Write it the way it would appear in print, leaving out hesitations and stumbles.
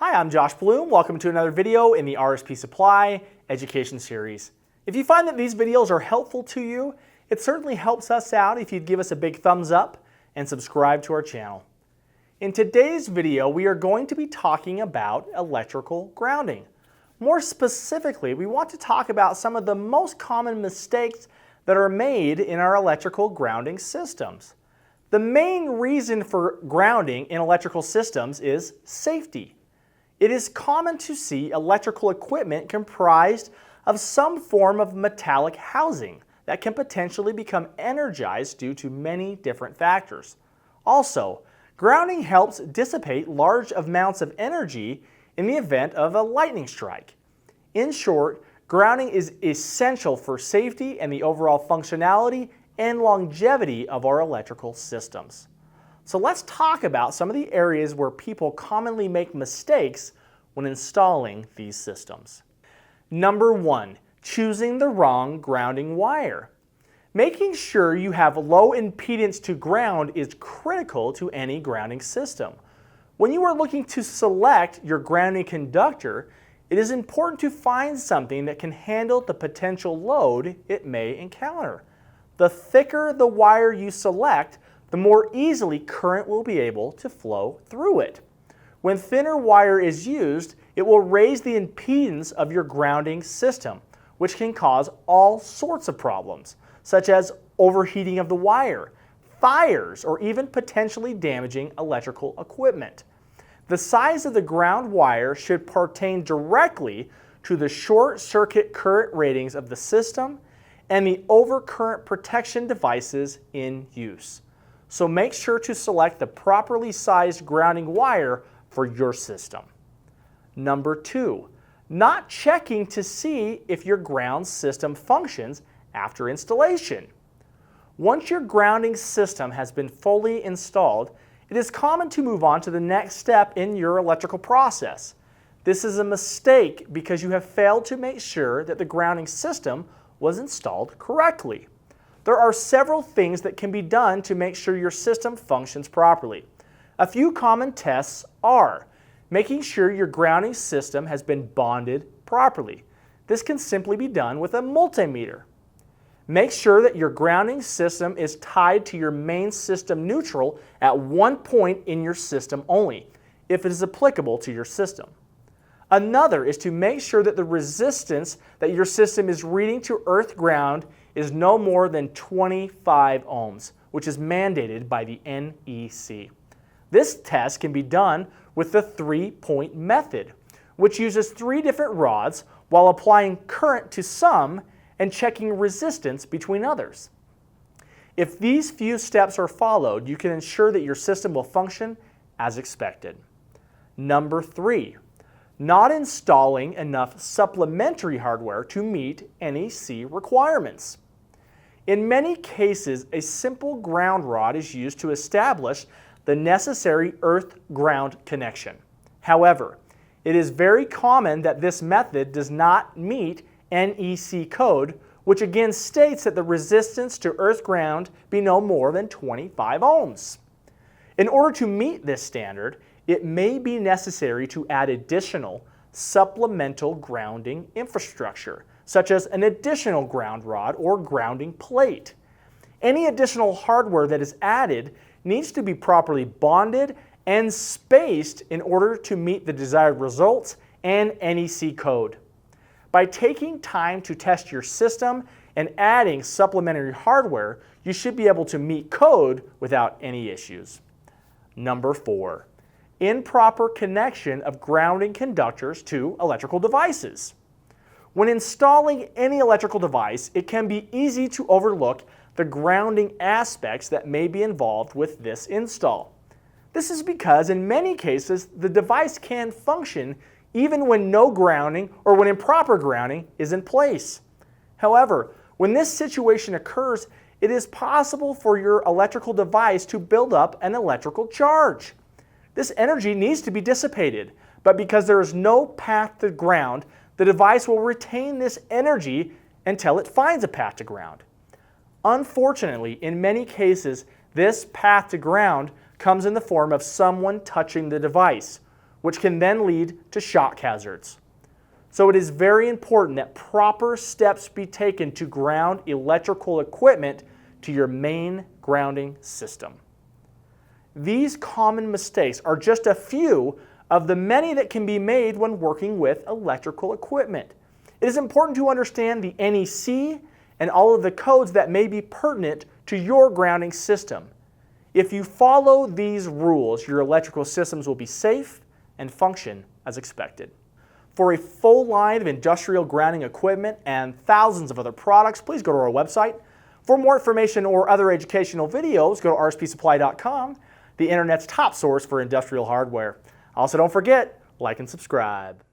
Hi, I'm Josh Bloom. Welcome to another video in the RSP Supply Education Series. If you find that these videos are helpful to you, it certainly helps us out if you'd give us a big thumbs up and subscribe to our channel. In today's video, we are going to be talking about electrical grounding. More specifically, we want to talk about some of the most common mistakes that are made in our electrical grounding systems. The main reason for grounding in electrical systems is safety. It is common to see electrical equipment comprised of some form of metallic housing that can potentially become energized due to many different factors. Also, grounding helps dissipate large amounts of energy in the event of a lightning strike. In short, grounding is essential for safety and the overall functionality and longevity of our electrical systems. So let's talk about some of the areas where people commonly make mistakes when installing these systems. Number 1, choosing the wrong grounding wire. Making sure you have low impedance to ground is critical to any grounding system. When you are looking to select your grounding conductor, it is important to find something that can handle the potential load it may encounter. The thicker the wire you select, the more easily current will be able to flow through it. When thinner wire is used, it will raise the impedance of your grounding system, which can cause all sorts of problems, such as overheating of the wire, fires, or even potentially damaging electrical equipment. The size of the ground wire should pertain directly to the short circuit current ratings of the system and the overcurrent protection devices in use. So make sure to select the properly sized grounding wire for your system. Number 2, not checking to see if your ground system functions after installation. Once your grounding system has been fully installed, it is common to move on to the next step in your electrical process. This is a mistake because you have failed to make sure that the grounding system was installed correctly. There are several things that can be done to make sure your system functions properly. A few common tests are making sure your grounding system has been bonded properly. This can simply be done with a multimeter. Make sure that your grounding system is tied to your main system neutral at one point in your system only, if it is applicable to your system. Another is to make sure that the resistance that your system is reading to earth ground is no more than 25 ohms, which is mandated by the NEC. This test can be done with the 3-point method, which uses 3 different rods while applying current to some and checking resistance between others. If these few steps are followed, you can ensure that your system will function as expected. Number 3, not installing enough supplementary hardware to meet NEC requirements. In many cases, a simple ground rod is used to establish the necessary earth-ground connection. However, it is very common that this method does not meet NEC code, which again states that the resistance to earth-ground be no more than 25 ohms. In order to meet this standard, it may be necessary to add additional supplemental grounding infrastructure, such as an additional ground rod or grounding plate. Any additional hardware that is added needs to be properly bonded and spaced in order to meet the desired results and NEC code. By taking time to test your system and adding supplementary hardware, you should be able to meet code without any issues. Number 4, improper connection of grounding conductors to electrical devices. When installing any electrical device, it can be easy to overlook the grounding aspects that may be involved with this install. This is because in many cases, the device can function even when no grounding or when improper grounding is in place. However, when this situation occurs, it is possible for your electrical device to build up an electrical charge. This energy needs to be dissipated, but because there is no path to ground, the device will retain this energy until it finds a path to ground. Unfortunately, in many cases, this path to ground comes in the form of someone touching the device, which can then lead to shock hazards. So it is very important that proper steps be taken to ground electrical equipment to your main grounding system. These common mistakes are just a few of the many that can be made when working with electrical equipment. It is important to understand the NEC and all of the codes that may be pertinent to your grounding system. If you follow these rules, your electrical systems will be safe and function as expected. For a full line of industrial grounding equipment and thousands of other products, please go to our website. For more information or other educational videos, go to rspsupply.com, the internet's top source for industrial hardware. Also, don't forget, like and subscribe.